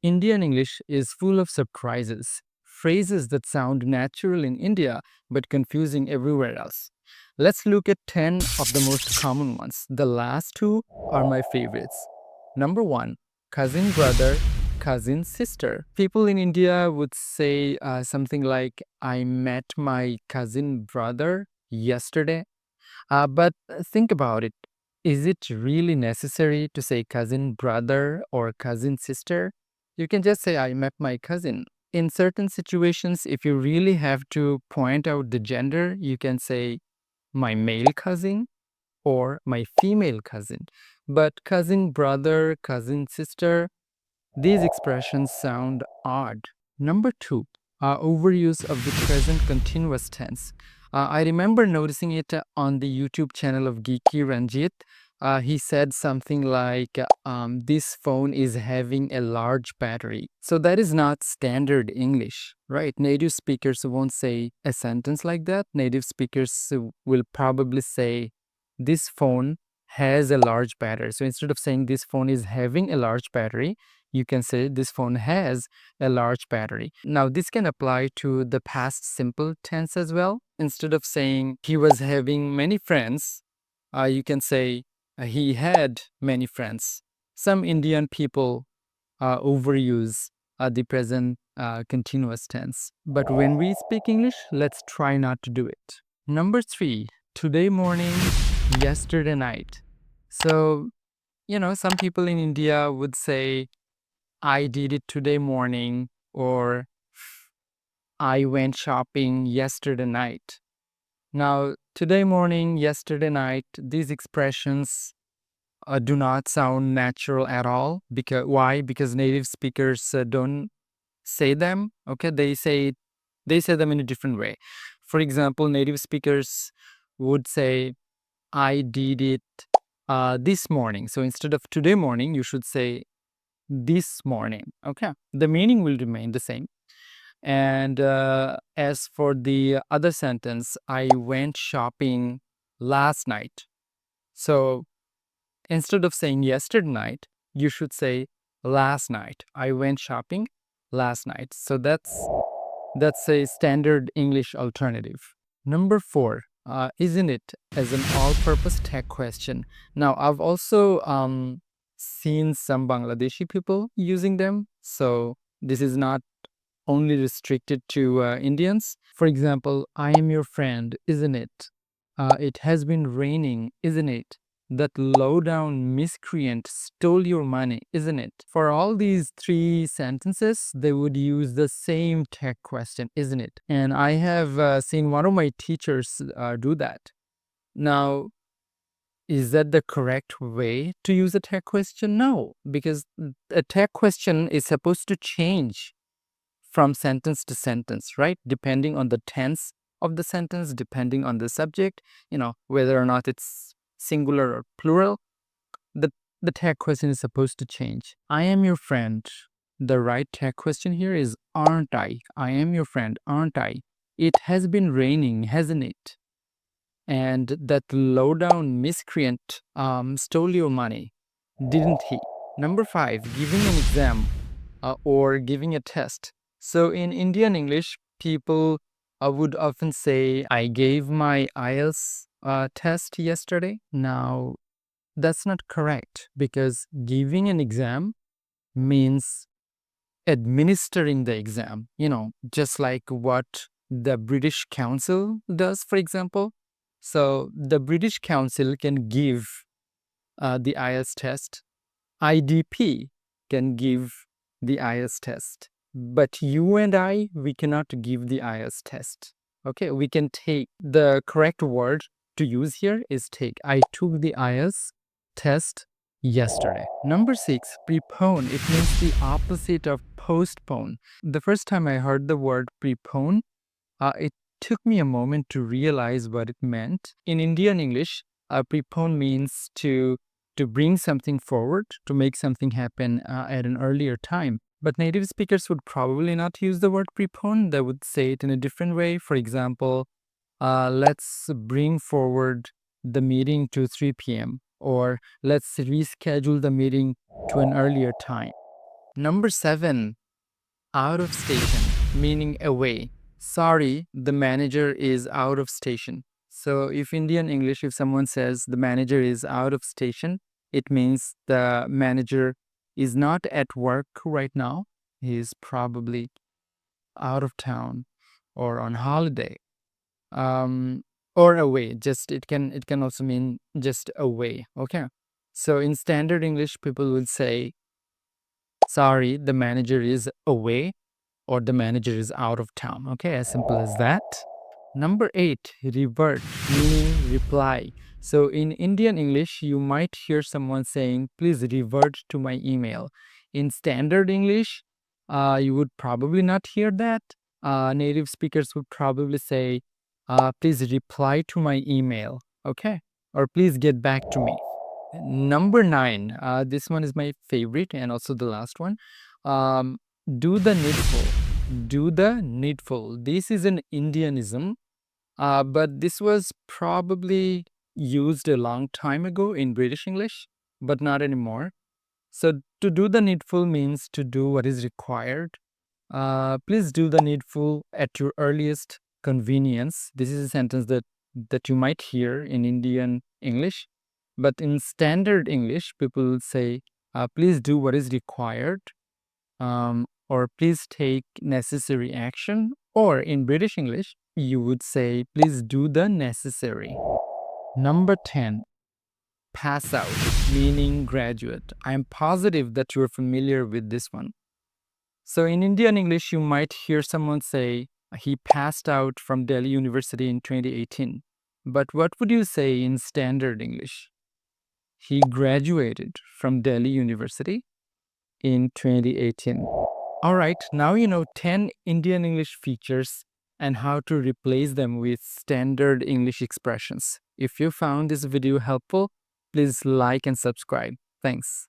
Indian English is full of surprises, phrases that sound natural in India but confusing everywhere else. Let's look at 10 of the most common ones. The last two are my favorites. Number one, cousin brother, cousin sister. People in India would say something like, I met my cousin brother yesterday. But think about it. Is it really necessary to say cousin brother or cousin sister? You can just say, I met my cousin. In certain situations, if you really have to point out the gender, you can say my male cousin or my female cousin. But cousin brother, cousin sister, these expressions sound odd. Number two, overuse of the present continuous tense. I remember noticing it on the YouTube channel of Geeky Ranjit. He said something like, this phone is having a large battery. So that is not standard English, right? Native speakers won't say a sentence like that. Native speakers will probably say, this phone has a large battery. So instead of saying this phone is having a large battery, you can say this phone has a large battery. Now, this can apply to the past simple tense as well. Instead of saying he was having many friends, you can say he had many friends. Some Indian people overuse the present continuous tense. But when we speak English, let's try not to do it. Number three, today morning, yesterday night. So, some people in India would say, I did it today morning, or I went shopping yesterday night. Now, today morning, yesterday night, these expressions do not sound natural at all. Because why? Because native speakers don't say them. Okay, they say them in a different way. For example, native speakers would say, I did it this morning. So instead of today morning, you should say this morning. Okay, the meaning will remain the same. And as for the other sentence, I went shopping last night. So instead of saying yesterday night, you should say last night. I went shopping last night. So that's a standard English alternative. Number four, isn't it, as an all-purpose tech question. Now, I've also seen some Bangladeshi people using them. So this is not only restricted to Indians. For example, I am your friend, isn't it? It has been raining, isn't it? That low-down miscreant stole your money, isn't it? For all these three sentences, they would use the same tag question, isn't it? And I have seen one of my teachers do that. Now, is that the correct way to use a tag question? No, because a tag question is supposed to change from sentence to sentence, right? Depending on the tense of the sentence, depending on the subject, whether or not it's singular or plural, the, the tag question is supposed to change. I am your friend. The right tag question here is aren't I? I am your friend, aren't I? It has been raining, hasn't it? And that low-down miscreant stole your money, didn't he? Number five, giving an exam or giving a test. So in Indian English, people would often say, I gave my IELTS test yesterday. Now, that's not correct because giving an exam means administering the exam, just like what the British Council does, for example. So the British Council can give the IELTS test. IDP can give the IELTS test. But you and I, we cannot give the IELTS test. Okay, we can take the correct word to use here is take. I took the IELTS test yesterday. Number six, prepone. It means the opposite of postpone. The first time I heard the word prepone, it took me a moment to realize what it meant. In Indian English, prepone means to bring something forward, to make something happen at an earlier time. But native speakers would probably not use the word prepone. They would say it in a different way. For example, let's bring forward the meeting to 3 p.m. or let's reschedule the meeting to an earlier time. Number 7, out of station, meaning away. Sorry, the manager is out of station. So if Indian English, if someone says the manager is out of station, it means the manager is not at work right now. He is probably out of town or on holiday. Or away. Just it can also mean just away. Okay. So in standard English, people will say, sorry, the manager is away or the manager is out of town. Okay, as simple as that. Number 8, revert, meaning reply. So in Indian English, you might hear someone saying, please revert to my email. In standard English, you would probably not hear that. Native speakers would probably say, please reply to my email. Okay, or please get back to me. Number 9, this one is my favorite and also the last one. Um, do the needful. Do the needful. This is an Indianism, but this was probably used a long time ago in British English, but not anymore. So to do the needful means to do what is required. Please do the needful at your earliest convenience. This is a sentence that you might hear in Indian English, but in standard English, people will say, please do what is required, or please take necessary action. Or in British English, you would say, please do the necessary. Number 10, pass out, meaning graduate. I am positive that you're familiar with this one. So in Indian English, you might hear someone say, he passed out from Delhi University in 2018. But what would you say in standard English? He graduated from Delhi University in 2018. All right, now you know 10 Indian English features and how to replace them with standard English expressions. If you found this video helpful, please like and subscribe. Thanks.